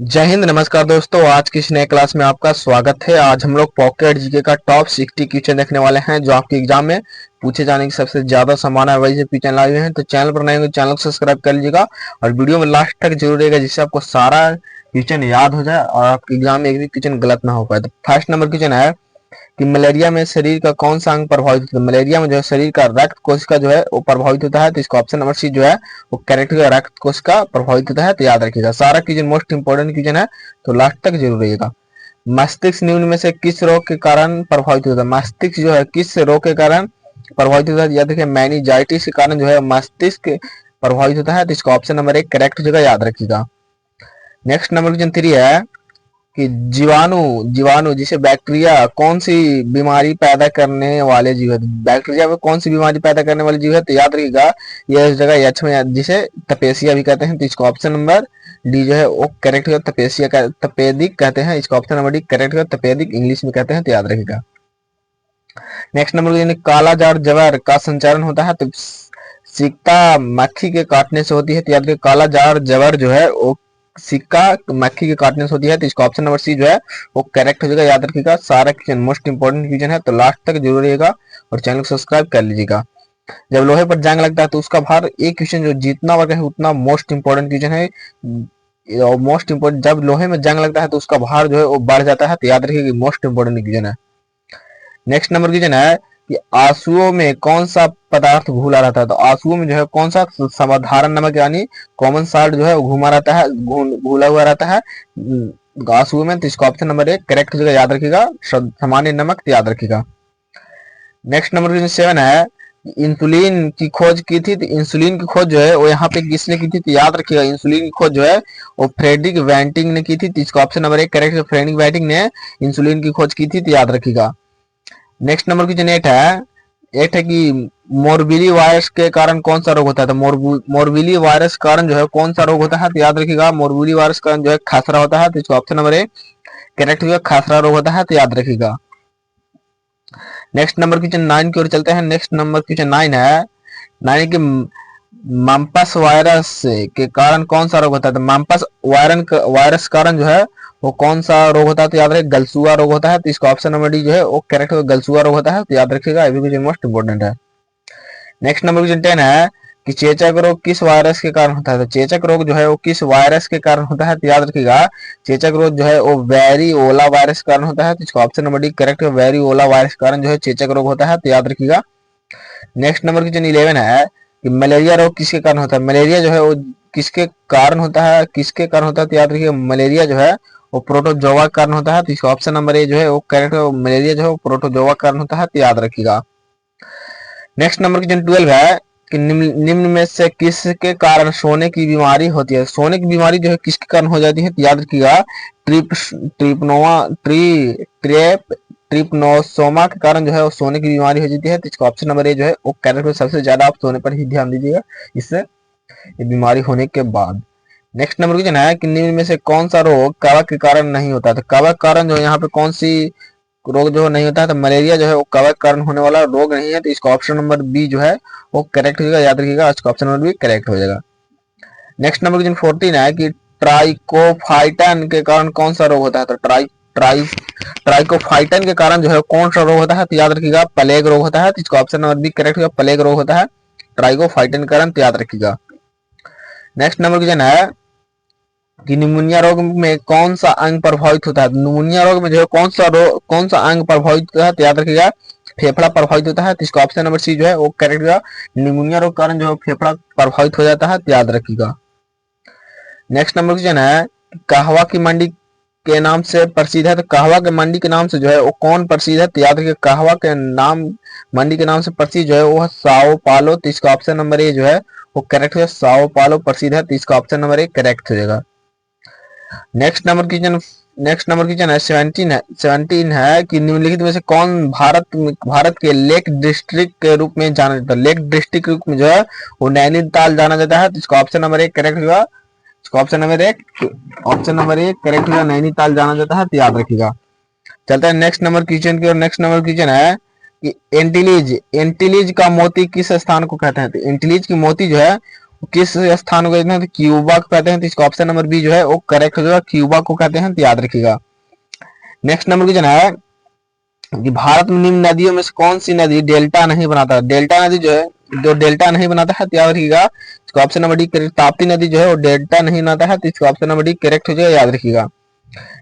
जय हिंद। नमस्कार दोस्तों, आज की इस नए क्लास में आपका स्वागत है। आज हम लोग पॉकेट जीके का टॉप 60 क्वेश्चन देखने वाले हैं जो आपके एग्जाम में पूछे जाने की सबसे ज्यादा संभावना है। वही से क्वेश्चन लाए हुए हैं, तो चैनल पर नए हो चैनल को सब्सक्राइब कर लीजिएगा और वीडियो में लास्ट तक जरूर रहेगा, जिससे आपको सारा क्वेश्चन याद हो जाए और आपके एग्जाम में एक भी क्वेश्चन गलत ना हो पाए। तो फर्स्ट नंबर क्वेश्चन है कि मलेरिया में शरीर का कौन सा अंग प्रभावित होता है। मलेरिया में जो है शरीर का रक्त कोशिका जो है वो प्रभावित होता है। तो इसका ऑप्शन नंबर सी जो है वो करेक्ट होगा, रक्त कोशिका प्रभावित होता है। तो याद रखिएगा, सारा क्वेश्चन मोस्ट इंपोर्टेंट क्वेश्चन है, तो लास्ट तक जरूर रहिएगा। मस्तिष्क निम्न में से किस रोग के कारण प्रभावित होता है। मस्तिष्क जो है किस रोग के कारण प्रभावित होता है। याद रखिए, मैनिजाइटिस के कारण जो है मस्तिष्क प्रभावित होता है। तो इसका ऑप्शन नंबर एक करेक्ट जगह याद रखिएगा। नेक्स्ट नंबर क्वेश्चन 3 है कि जीवाणु जीवाणु जिसे बैक्टीरिया कौन सी बीमारी पैदा करने वाले जीव है। बैक्टीरिया में कौन सी बीमारी पैदा करने वाले जीव है। तो याद रखिएगा, यह इस जगह एच में जिसे तपेसिया भी कहते हैं। तो इसका ऑप्शन नंबर डी जो है वो करेक्ट है। तपेसिया का तपेदिक कहते हैं। इसका ऑप्शन नंबर डी करेक्ट है। तपेदिक इंग्लिश में कहते हैं, तो याद रखिएगा। नेक्स्ट नंबर काला जार जवर का संचारण होता है। तो सिक्का मक्खी के काटने से होती है। तो याद रखिए, काला जार जवर जो है वो सिक्का मक्खी के काटने से होती है। तो इसका ऑप्शन नंबर सी जो है वो करेक्ट हो जाएगा। याद रखिएगा, सारा क्वेश्चन मोस्ट इंपोर्टेंट क्वेश्चन है, तो लास्ट तक जरूर रहेगा और चैनल को सब्सक्राइब कर लीजिएगा। जब लोहे पर जंग लगता है तो उसका भार, एक क्वेश्चन जो जितना वर्ग है उतना मोस्ट इंपोर्टेंट क्वेश्चन है। और मोस्ट इंपोर्टेंट, जब लोहे में जंग लगता है तो उसका भार जो है वो बढ़ जाता है। तो याद रखिएगा, मोस्ट इंपोर्टेंट क्वेश्चन है। नेक्स्ट नंबर क्वेश्चन है कि आंसुओं में कौन सा पदार्थ घुला रहता है। तो आंसुओं में जो है कौन सा साधारण नमक यानी कॉमन साल्ट जो है वो घुमा रहता है, घुला हुआ रहता है आंसुओं में। तो इसका ऑप्शन नंबर एक करेक्ट जगह याद रखिएगा, सामान्य नमक, तो याद रखिएगा। नेक्स्ट नंबर क्वेश्चन 7 है, इंसुलिन की खोज की थी। तो इंसुलिन की खोज जो है वो यहाँ पे किसने की थी। तो याद रखिएगा, इंसुलिन की खोज जो है वो फ्रेडरिक वेंटिंग ने की थी। तो इसका ऑप्शन नंबर एक करेक्ट है, फ्रेडरिक वेंटिंग ने इंसुलिन की खोज की थी, तो याद रखिएगा। नेक्स्ट नंबर क्वेश्चन 8 है कि मोरबिली वायरस के कारण कौन सा रोग होता है। तो मोरबिली वायरस के कारण जो है कौन सा रोग होता है। तो याद रखिएगा, मोरबिली वायरस के कारण जो है खसरा होता है। तो इसका ऑप्शन नंबर ए करेक्ट होगा, खसरा रोग होता है, तो याद रखिएगा। नेक्स्ट नंबर क्वेश्चन 9 की ओर चलते हैं। नेक्स्ट नंबर क्वेश्चन 9 है, 9 की मम्पस वायरस के कारण कौन सा रोग होता है। तो मम्पस वायरस कारण जो है वो कौन सा रोग होता है। तो याद रखिए, गलसुआ रोग होता है। तो इसका ऑप्शन नंबर डी जो है वो करेक्ट होगा, गलसुआ रोग होता है, तो याद रखिएगा, ये भी क्वेश्चन मोस्ट इंपोर्टेंट है। नेक्स्ट नंबर क्वेश्चन 10 है कि चेचक रोग किस वायरस के कारण होता है। तो चेचक रोग जो है वो किस वायरस के कारण होता है। तो याद रखिएगा, चेचक रोग जो है वो वेरिओला वायरस के कारण होता है। तो इसका ऑप्शन नंबर डी करेक्ट है, वेरिओला वायरस के कारण जो है चेचक रोग होता है, तो याद रखिएगा। नेक्स्ट नंबर क्वेश्चन 11 है कि मलेरिया रोग किसके कारण होता है। मलेरिया जो है वो किसके कारण होता है, किसके कारण होता है। तो याद रखिए, मलेरिया जो है वो प्रोटोजोआ के कारण होता है। तो इसका ऑप्शन नंबर ए जो है वो करेक्ट है, मलेरिया जो है वो प्रोटोजोआ के कारण होता है, तो याद रखिएगा। नेक्स्ट नंबर क्वेश्चन 12 है कि निम्न में से किसके कारण सोने की बीमारी होती है। सोने की बीमारी जो है किसके कारण हो जाती है। तो याद रखिएगा, ट्रिप्नोवा ट्रेप ट्रिप्नोसोमा के कारण जो है वो सोने की बीमारी हो जाती है। तो इसका ऑप्शन नंबर ए जो है वो करेक्ट है। सबसे ज्यादा आप सोने पर ही ध्यान दीजिएगा, इससे ये बीमारी होने के बाद। नेक्स्ट नंबर क्वेश्चन है कि निम्न में से कौन सा रोग कवक के कारण नहीं होता। तो कवक कारण जो है यहाँ पे कौन सी रोग जो नहीं होता है। तो मलेरिया जो है वो कवक कारण होने वाला रोग नहीं है। तो इसका ऑप्शन नंबर बी जो है वो करेक्ट हो जाएगा, याद रखिएगा, इसका ऑप्शन नंबर बी करेक्ट हो जाएगा। नेक्स्ट नंबर क्वेश्चन 14 है कि ट्राइकोफाइटन के कारण कौन सा रोग होता है। तो ट्राई ट्राइकोफाइटन के कारण जो है कौन सा रोग होता है। तो याद रखिएगा, प्लेग रोग होता है। तो इसका ऑप्शन नंबर बी करेक्ट होगा, प्लेग रोग होता है ट्राइकोफाइटन के कारण, तो याद रखिएगा। नेक्स्ट नंबर क्वेश्चन है कि निमोनिया रोग में कौन सा अंग प्रभावित होता है। निमोनिया रोग में जो है कौन सा अंग प्रभावित होता है। तो याद रखिएगा, फेफड़ा प्रभावित होता है। तो इसका ऑप्शन नंबर सी जो है वो करेक्ट होगा, निमोनिया रोग कारण जो है फेफड़ा प्रभावित हो जाता है, तो याद रखिएगा। नेक्स्ट नंबर क्वेश्चन है, कहवा की मंडी के नाम से प्रसिद्ध है। तो कहवा के मंडी के नाम से जो है वो कौन प्रसिद्ध है। तो याद रखिए, कहवा के नाम मंडी के नाम से प्रसिद्ध जो है वो साओ पालो। तो इसका ऑप्शन नंबर ए जो है वो करेक्ट है, साओ पालो प्रसिद्ध है। तो इसका ऑप्शन नंबर ए करेक्ट हो जाएगा। नेक्स्ट नंबर क्वेश्चन है 17 है कि निम्नलिखित में से कौन भारत के लेक डिस्ट्रिक्ट के रूप में जाना जाता है। लेक डिस्ट्रिक्ट के रूप में जो है वो नैनीताल जाना जाता है। तो इसका ऑप्शन नंबर एक करेक्ट होगा, इसका ऑप्शन नंबर एक करेक्ट होगा, नैनीताल जाना जाता है, तो याद रखिएगा। चलता है नेक्स्ट नंबर क्वेश्चन की और। नेक्स्ट नंबर क्वेश्चन है कि एंटिलीज एंटिलीज का मोती किस स्थान को कहते हैं। तो एंटिलीज की मोती जो है किस स्थान को कहते हैं? तो क्यूबा को कहते हैं। तो इसका ऑप्शन नंबर बी जो है वो करेक्ट हो जाएगा, क्यूबा को कहते हैं। तो याद रखिएगा। नेक्स्ट नंबर क्वेश्चन है कि भारत में निम्न नदियों में से कौन सी नदी डेल्टा नहीं बनाता? डेल्टा नदी जो है, जो डेल्टा नहीं बनाता है, तो याद रखिएगा इसका option number D correct. Tapti नदी जो है वो डेल्टा नहीं बनाता है, तो इसका ऑप्शन नंबर डी करेक्ट हो जाएगा, याद रखिएगा।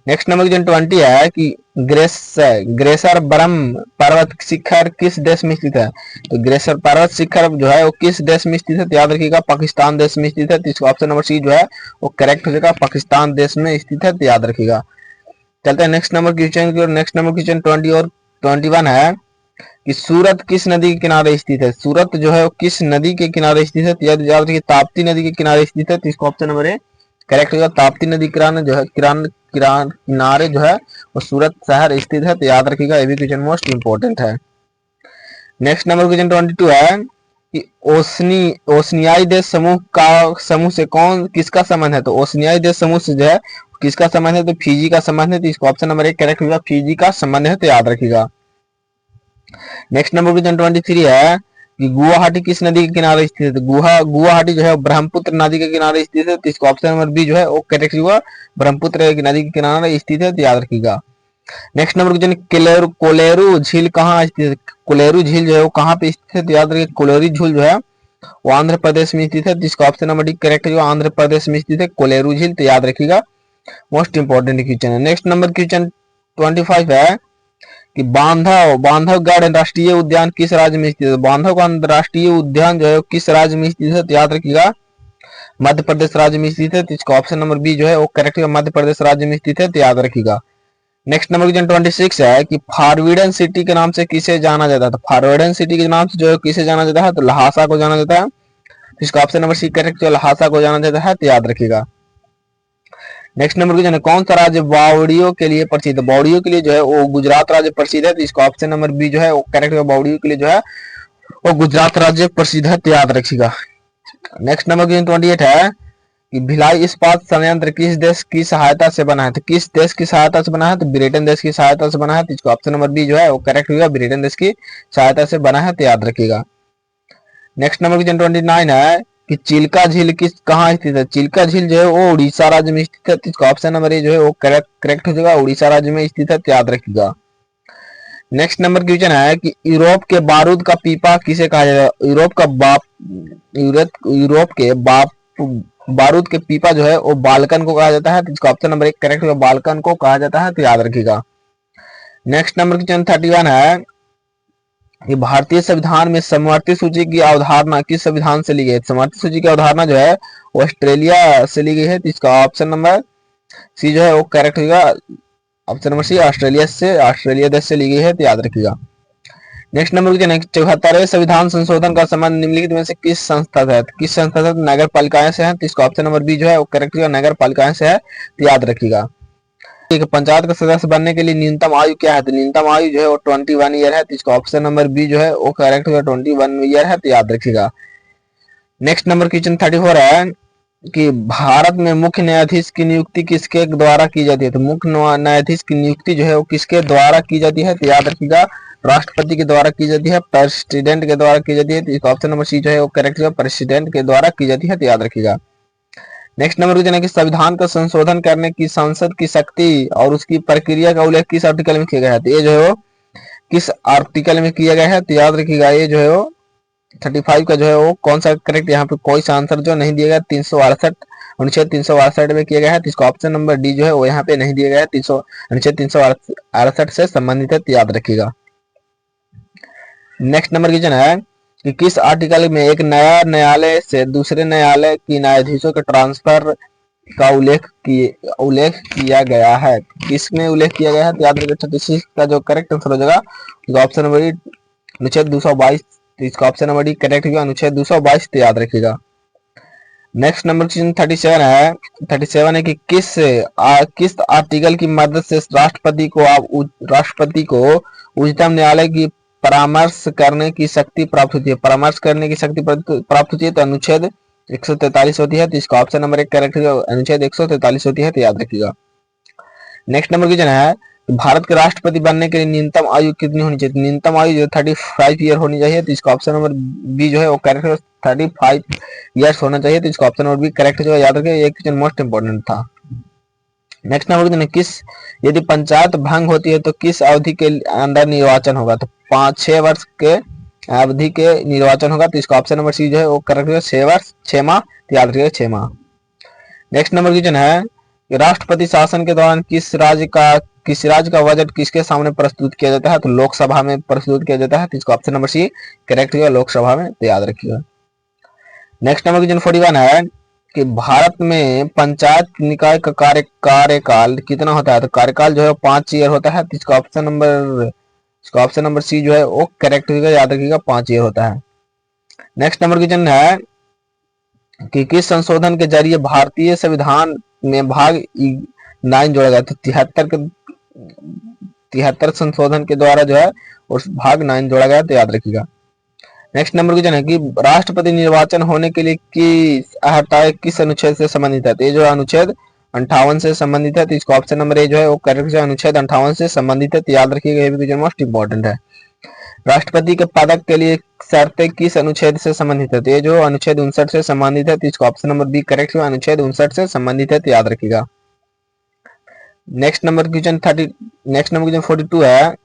नेक्स्ट नंबर क्वेश्चन 20 है कि ग्रेसर ब्रह्म पर्वत शिखर किस देश में स्थित है? तो ग्रेसर पर्वत शिखर जो है वो किस देश में स्थित है? तो याद रखिएगा पाकिस्तान देश में स्थित है। तो इसका ऑप्शन नंबर सी जो है वो करेक्ट हो जाएगा, पाकिस्तान देश में स्थित है। तो याद रखिएगा। चलते हैं नेक्स्ट नंबर क्वेश्चन की ओर। नेक्स्ट नंबर क्वेश्चन 20 और 21 है कि सूरत किस नदी के किनारे स्थित है? सूरत जो है वो किस नदी के किनारे स्थित है? तो याद रखिए ताप्ती नदी के किनारे स्थित है। तो इसका ऑप्शन नंबर ए करेक्ट होगा, ताप्ती नदी किनारे जो है किनारे जो है वो सूरत शहर स्थित है। तो याद रखिएगा, ये भी क्वेश्चन मोस्ट इंपोर्टेंट है। नेक्स्ट नंबर क्वेश्चन 22 है कि ओशनियाई देश समूह से कौन किसका संबंध है? तो ओशनियाई देश समूह से जो है किसका संबंध है? तो फिजी का संबंध है। तो इसका ऑप्शन नंबर 1 करेक्ट होगा, फिजी का संबंध है। तो याद रखिएगा। नेक्स्ट नंबर क्वेश्चन 23 है कि गुवाहाटी किस नदी के किनारे स्थित है? तो गुवाहाटी जो है ब्रह्मपुत्र नदी के किनारे स्थित है। तो इसका ऑप्शन नंबर बी जो है वो करेक्ट होगा, ब्रह्मपुत्र नदी के किनारे स्थित है। तो याद रखिएगा। नेक्स्ट नंबर क्वेश्चन कोलेरू झील कहाँ स्थित है? कोलेरू झील जो है वो कहाँ पे स्थित है? तो याद रखिए कोलेरू झील जो है वो आंध्र प्रदेश में स्थित है। तो इसका ऑप्शन नंबर डी करेक्ट है, आंध्र प्रदेश में स्थित है कोलेरू झील। तो याद रखिएगा, मोस्ट इंपोर्टेंट क्वेश्चन है। नेक्स्ट नंबर क्वेश्चन 25 है कि बांधवगढ़ राष्ट्रीय उद्यान किस राज्य में स्थित है? बांधवगढ़ राष्ट्रीय उद्यान जो है किस राज्य में स्थित है? तो याद रखिएगा मध्य प्रदेश राज्य में स्थित है। तो इसका ऑप्शन नंबर बी जो है वो करेक्ट है, मध्य प्रदेश राज्य में स्थित है। तो याद रखिएगा। नेक्स्ट नंबर क्वेश्चन 26 है कि फॉरबिडन सिटी के नाम से किसे जाना जाता है? तो फॉरबिडन सिटी के नाम से जो है किसे जाना जाता है? तो लहासा को जाना जाता है। तो इसका ऑप्शन नंबर सी करेक्ट है, लहासा को जाना जाता है। तो याद रखिएगा। नेक्स्ट नंबर क्वेश्चन है कौन सा राज्य बावड़ियों के लिए प्रसिद्ध है? बावड़ियों के लिए जो है वो गुजरात राज्य प्रसिद्ध है। तो इसका ऑप्शन नंबर बी जो है वो करेक्ट है, बावड़ियों के लिए जो है वो गुजरात राज्य प्रसिद्ध है। तो याद रखिएगा। नेक्स्ट नंबर क्वेश्चन 28 है कि भिलाई इस्पात संयंत्र किस देश की सहायता से बना है? तो किस देश की सहायता से बना है? तो ब्रिटेन देश की सहायता से बना है। तो इसका ऑप्शन नंबर बी जो है वो करेक्ट होगा, ब्रिटेन देश की सहायता से बना है। तो याद रखिएगा। नेक्स्ट नंबर क्वेश्चन 29 है कि चिल्का झील किस कहाँ स्थित है? चिल्का झील जो है वो उड़ीसा राज्य में स्थित है। तो इसका ऑप्शन नंबर ए जो है वो करेक्ट हो जाएगा, उड़ीसा राज्य में स्थित है। तो याद रखिएगा। नेक्स्ट नंबर क्वेश्चन है कि यूरोप के बारूद का पीपा किसे कहा जाता है? यूरोप के बारूद के पीपा जो है वो बाल्कन को कहा जाता है। तो इसका ऑप्शन नंबर 1 करेक्ट होगा, बाल्कन को कहा जाता है। तो याद रखिएगा। नेक्स्ट नंबर क्वेश्चन 31 है कि भारतीय संविधान में समवर्ती सूची की अवधारणा किस संविधान से ली गई है? समवर्ती सूची की अवधारणा जो है वो ऑस्ट्रेलिया से ली गई है। तो इसका ऑप्शन नंबर सी जो है वो करेक्ट होगा, ऑप्शन नंबर सी ऑस्ट्रेलिया देश से ली गई है। तो याद रखिएगा। नेक्स्ट नंबर क्वेश्चन 74 संविधान संशोधन का संबंध निम्नलिखित में से किस संस्था से है? किस संस्था से? नगर पालिकाएं से है। तो इसका ऑप्शन नंबर बी जो है वो करेक्ट होगा, नगर पालिकाएं से है। तो याद रखिएगा। पंचायत का सदस्य बनने के लिए न्यूनतम आयु क्या है? तो न्यूनतम आयु जो है वो 21 ईयर है। तो इसका ऑप्शन नंबर बी जो है वो करेक्ट होगा, 21 ईयर है। तो याद रखिएगा। नेक्स्ट नंबर क्वेश्चन 34 है कि भारत में मुख्य न्यायाधीश की नियुक्ति किसके द्वारा की जाती है? तो मुख्य न्यायाधीश की नियुक्ति जो है वो किसके द्वारा की जाती है? तो याद रखिएगा, राष्ट्रपति के द्वारा की जाती है, प्रेसिडेंट के द्वारा की जाती है। तो इसका ऑप्शन नंबर सी जो है वो करेक्ट होगा, प्रेसिडेंट के द्वारा की जाती है। तो याद रखिएगा। नेक्स्ट नंबर क्वेश्चन है कि संविधान का संशोधन करने की संसद की शक्ति और उसकी प्रक्रिया का उल्लेख किस आर्टिकल में किया गया है? तो ये जो है वो किस आर्टिकल में किया गया है? तो याद रखिएगा, ये जो है वो 35 का जो है वो कौन सा करेक्ट, यहाँ पे कोई सा आंसर जो नहीं दिया गया। 368 अनुच्छेद 368 में किया गया है। तो इसका ऑप्शन नंबर डी जो है वो यहाँ पे नहीं दिया गया है, अनुच्छेद 368 से संबंधित है। तो याद रखिएगा। नेक्स्ट नंबर क्वेश्चन है कि किस आर्टिकल में एक नया न्यायालय से दूसरे न्यायालय की न्यायाधीशों के ट्रांसफर का उल्लेख किया गया है? किसमें उल्लेख किया गया है? तो याद रखिए 36 का जो करेक्ट आंसर हो जाएगा ऑप्शन नंबर डी, अनुच्छेद 222। तो इसका ऑप्शन नंबर डी करेक्ट होगा, अनुच्छेद 222। तो याद रखिएगा। नेक्स्ट नंबर क्वेश्चन 37 है कि किस आर्टिकल की मदद से राष्ट्रपति को उच्चतम न्यायालय की परामर्श करने की शक्ति प्राप्त होती है? परामर्श करने की शक्ति प्राप्त होती है। तो अनुच्छेद 143 होती है। तो इसका ऑप्शन नंबर 1 करेक्ट होगा, अनुच्छेद 143 होती है। तो याद रखिएगा। नेक्स्ट नंबर क्वेश्चन है भारत के राष्ट्रपति बनने के लिए न्यूनतम आयु कितनी होनी चाहिए? न्यूनतम आयु जो 35 ईयर होनी चाहिए, तो इसका ऑप्शन नंबर बी जो है वो करेक्ट है, 35 ईयर्स होना चाहिए, तो इसका ऑप्शन नंबर बी करेक्ट जो है, याद रखिए ये क्वेश्चन मोस्ट इंपोर्टेंट था। नेक्स्ट नंबर क्वेश्चन, किस यदि पंचायत भंग होती है तो किस अवधि के अंदर निर्वाचन होगा? तो 5-6 वर्ष के अवधि के निर्वाचन होगा, तो इसका ऑप्शन नंबर सी जो है वो करेक्ट है, 6 वर्ष 6 माह, तो याद रखिएगा 6 माह। नेक्स्ट नंबर क्वेश्चन है कि राष्ट्रपति शासन के दौरान किस राज्य का बजट किसके सामने प्रस्तुत किया जाता है? तो लोकसभा में प्रस्तुत किया जाता है, तो इसका ऑप्शन नंबर सी करेक्ट है, लोकसभा में, तो याद रखिएगा। नेक्स्ट नंबर क्वेश्चन 41 है कि भारत में पंचायत निकाय का कार्यकाल कितना होता है? तो कार्यकाल जो है 5 ईयर होता है, तो इसका ऑप्शन नंबर सी जो है वो करेक्ट होगा, याद रखिएगा 5 ईयर होता है। नेक्स्ट नंबर क्वेश्चन है कि किस संशोधन के जरिए भारतीय संविधान में भाग 9 जोड़ा गया? तो 73 संशोधन के द्वारा जो है उस भाग 9 जोड़ा गया, तो याद रखिएगा। नेक्स्ट नंबर क्वेश्चन है कि राष्ट्रपति निर्वाचन होने के लिए किस अनुच्छेद से संबंधित है? तो ये जो अनुच्छेद 58 से संबंधित है, तो इसका ऑप्शन नंबर ए जो है वो करेक्ट है, अनुच्छेद 58 से संबंधित है, तो याद रखिएगा ये भी क्वेश्चन मोस्ट इंपॉर्टेंट है। राष्ट्रपति के पदक के लिए शर्तें किस अनुच्छेद से संबंधित है? तो ये जो अनुच्छेद 59 से संबंधित है, तो इसका ऑप्शन नंबर बी करेक्ट है, अनुच्छेद 59 से संबंधित है, तो याद रखिएगा। नेक्स्ट नंबर क्वेश्चन 42 है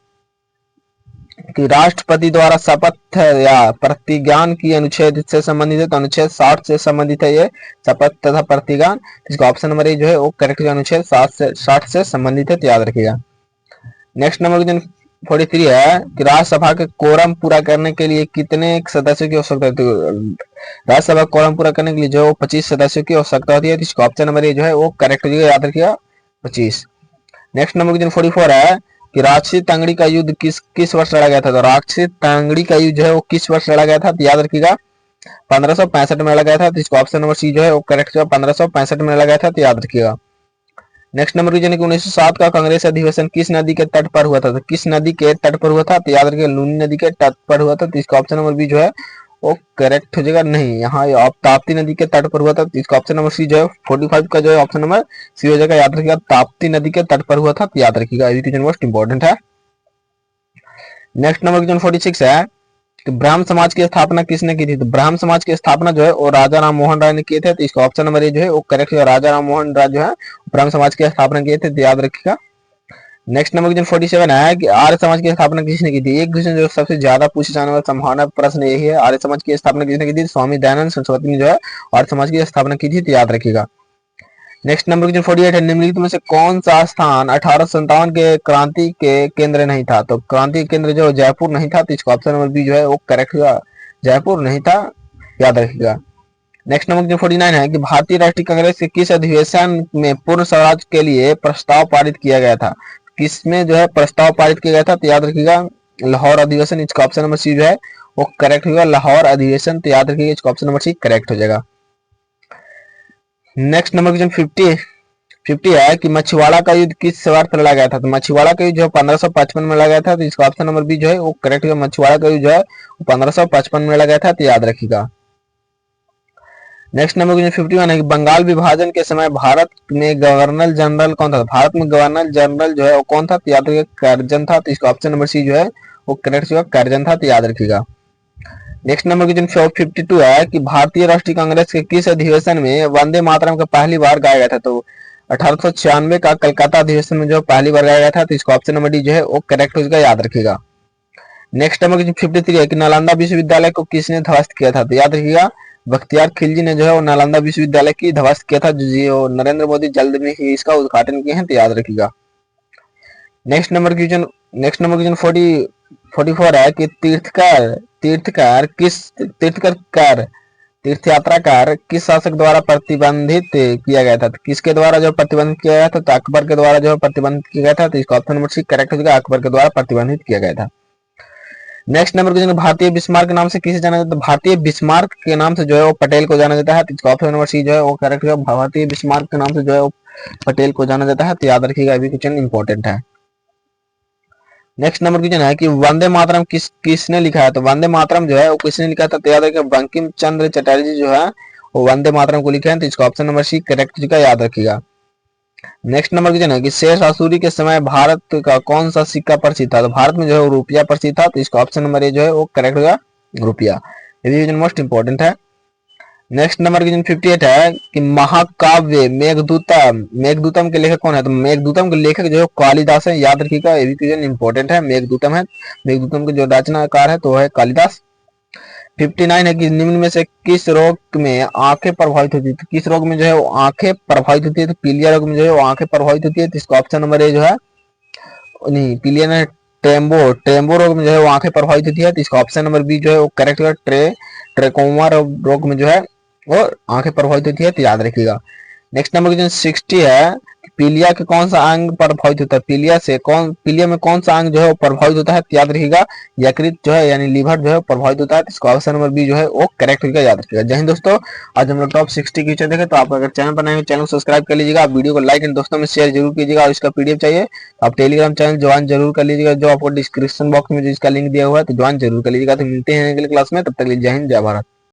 कि राष्ट्रपति द्वारा शपथ या प्रतिज्ञान की अनुच्छेद से संबंधित है, तो अनुच्छेद 60 से संबंधित है ये शपथ तथा प्रतिज्ञान, इसका ऑप्शन नंबर ए जो है वो करेक्ट है, अनुच्छेद 60 से संबंधित है, तो याद रखिएगा। नेक्स्ट नंबर क्वेश्चन 43 है कि राज्यसभा के कोरम पूरा करने के लिए कितने सदस्यों की आवश्यकता होती है? राज्यसभा कोरम पूरा करने के लिए जो 25 सदस्यों की आवश्यकता होती है, तो इसका ऑप्शन नंबर ए जो है वो करेक्ट हो जाएगा, याद रखिएगा 25। नेक्स्ट नंबर क्वेश्चन 44 है कि राक्षसी तंगड़ी का युद्ध किस वर्ष लड़ा गया था? तो राक्षसी तंगड़ी का युद्ध जो है वो किस वर्ष लड़ा गया था? तो याद रखिएगा 1565 में लड़ा गया था, तो इसका ऑप्शन नंबर सी जो है वो करेक्ट है, 1565 में लड़ा गया था, तो याद रखिएगा। नेक्स्ट नंबर क्वेश्चन 1907 का कांग्रेस अधिवेशन किस नदी के तट पर हुआ था? तो किस नदी के तट पर हुआ था? तो याद रखिएगा लूनी नदी के तट पर हुआ था, तो इसका ऑप्शन नंबर बी जो है वो करेक्ट हो जाएगा। नहीं, यहाँ ताप्ती नदी के तट पर हुआ था, तो इसका ऑप्शन नंबर सी जो है 45 का जो है ऑप्शन नंबर सी हो जाएगा, याद रखिएगा ताप्ती नदी के तट पर हुआ था, तो याद रखिएगा ये क्वेश्चन मोस्ट इंपॉर्टेंट है। नेक्स्ट नंबर क्वेश्चन 46 है कि ब्राह्म समाज की स्थापना किसने की थी? तो ब्राह्म समाज की स्थापना जो है वो राजा राम मोहन राय ने किए थे, तो इसका ऑप्शन नंबर ए जो है वो करेक्ट है, राजा राम मोहन राय जो है ब्राह्म समाज की स्थापना किए थे, तो याद रखिएगा। नेक्स्ट नंबर क्वेश्चन 47 है कि आर्य समाज की स्थापना किसने की थी? एक क्वेश्चन जो सबसे ज्यादा पूछे जाने वाला संभावना प्रश्न यही है, आर्य समाज की स्थापना किसने की थी? स्वामी दयानंद सरस्वती ने जो है आर्य समाज की स्थापना की थी, तो याद रखिएगा। नेक्स्ट नंबर क्वेश्चन 48 है निम्नलिखित में से कौन सा स्थान 1857 के क्रांति के केंद्र नहीं था? तो क्रांति के केंद्र जो जयपुर नहीं था, तो इसका ऑप्शन नंबर बी जो है वो करेक्ट हुआ, जयपुर नहीं था, याद रखिएगा। नेक्स्ट नंबर क्वेश्चन 49 है कि भारतीय राष्ट्रीय कांग्रेस के किस अधिवेशन में पूर्ण स्वराज के लिए प्रस्ताव पारित किया गया था? किसमें जो है प्रस्ताव पारित किया गया था? तो याद रखिएगा लाहौर अधिवेशन, इसका ऑप्शन नंबर सी जो है वो करेक्ट होगा, लाहौर अधिवेशन, तो याद रखिएगा इसका ऑप्शन नंबर सी करेक्ट हो जाएगा। नेक्स्ट नंबर क्वेश्चन 50 है कि मछुआरा का युद्ध किस वर्ष लड़ा गया था? तो मछुआरा का युद्ध जो 1555 में लड़ा गया था, तो इसका ऑप्शन नंबर बी जो है वो करेक्ट है, मछुआरा का युद्ध जो है 1555 में लड़ा गया था, तो याद रखिएगा। नेक्स्ट नंबर क्वेश्चन 51 है कि बंगाल विभाजन के समय भारत में गवर्नर जनरल कौन था? भारत में गवर्नर जनरल जो है वो कौन था? तो याद रखिएगा करजन था, तो इसका ऑप्शन नंबर सी जो है वो करेक्ट होगा, करजन था, तो याद रखिएगा। नेक्स्ट नंबर क्वेश्चन 52 है कि भारतीय राष्ट्रीय कांग्रेस के किस अधिवेशन में वंदे मातरम का पहली बार गाया गया था? तो 1896 का कलकत्ता अधिवेशन में जो पहली बार गाया गया था, तो इसका ऑप्शन नंबर डी जो है वो करेक्ट हो जाएगा, याद रखिएगा। नेक्स्ट नंबर क्वेश्चन 53 है कि नालंदा विश्वविद्यालय को किसने ध्वस्त किया था? तो याद रखिएगा बख्तियार खिलजी ने जो है वो नालंदा विश्वविद्यालय की ध्वस्त किया था, जो नरेंद्र मोदी जल्द में ही इसका उद्घाटन किए हैं, तो याद रखिएगा। नेक्स्ट नंबर क्वेश्चन 44 है कि तीर्थ यात्रा कर किस शासक द्वारा प्रतिबंधित किया गया था? तो किसके द्वारा जो प्रतिबंधित किया गया था? तो अकबर के द्वारा जो प्रतिबंधित किया गया था, तो इसका ऑप्शन नंबर सी करेक्ट हो जाएगा, अकबर के द्वारा प्रतिबंधित किया गया था। नेक्स्ट नंबर क्वेश्चन भारतीय बिस्मार्क के नाम से किसे जाना जाता है? भारतीय बिस्मार्क के नाम से जो है वो पटेल को जाना जाता है, तो इसका ऑप्शन नंबर सी जो है वो करेक्ट है, भारतीय बिस्मार्क के नाम से जो है वो पटेल को जाना जाता है, तो याद रखिएगा अभी क्वेश्चन इंपॉर्टेंट है। नेक्स्ट नंबर क्वेश्चन है कि वंदे मातरम किसने लिखा है? तो वंदे मातरम जो है वो किसने लिखा था? तो याद रखिएगा बंकिम चंद्र चटर्जी जो है वो वंदे मातरम को लिखे हैं, तो इसका ऑप्शन नंबर सी करेक्ट होगा, याद रखिएगा। नेक्स्ट नंबर क्वेश्चन है कि शेष आसुरी के समय भारत का कौन सा सिक्का प्रसिद्ध था? तो भारत में जो है वो रुपया प्रसिद्ध था, तो इसका ऑप्शन नंबर ए जो है वो करेक्ट होगा, रुपया। ये क्वेश्चन मोस्ट इंपॉर्टेंट है। नेक्स्ट नंबर क्वेश्चन 58 है कि महाकाव्य मेघदूतम, मेघदूतम के लेखक कौन है? तो मेघदूतम के लेखक जो है कालिदास है, याद रखिएगा, ये भी क्वेश्चन इंपॉर्टेंट है। मेघदूतम है, मेघदूतम के जो रचनाकार है तो वो है कालिदास। 59 है कि निम्न में से किस रोग में आंखें प्रभावित होती है? तो किस रोग में जो है वो आंखें प्रभावित होती है? तो पीलिया रोग में जो है वो आंखें प्रभावित होती है, तो इसका ऑप्शन नंबर ए जो है, नहीं पीलिया नहीं, टेम्बो, टेम्बो रोग में जो है वो आंखें प्रभावित होती है, तो इसका ऑप्शन नंबर बी जो है वो करेक्ट है। ट्रेकोमा रोग में जो है वो आंखें प्रभावित होती है, तो याद रखिएगा। नेक्स्ट नंबर क्वेश्चन 60 है, पीलिया के कौन सा अंग प्रभावित होता है? पीलिया में कौन सा अंग जो है वो प्रभावित होता है? तो याद रखिएगा, यकृत जो है यानी लीवर जो है प्रभावित होता है, तो इसका ऑप्शन नंबर बी जो है वो करेक्ट होगा, याद रखिएगा। जय हिंद दोस्तों, आज हम लोग टॉप 60 क्वेश्चन देखे। तो आप अगर चैनल पर नए हो, चैनल को सब्सक्राइब कर लीजिएगा, आप वीडियो को लाइक एंड दोस्तों में शेयर जरूर कीजिएगा, और इसका पीडीएफ चाहिए तो आप टेलीग्राम चैनल ज्वाइन जरूर कर लीजिएगा, जो आपको डिस्क्रिप्शन बॉक्स में जो इसका लिंक दिया हुआ है, तो ज्वाइन जरूर कर लीजिएगा। तो मिलते हैं अगले क्लास में, तब तक के लिए जय हिंद, जय भारत।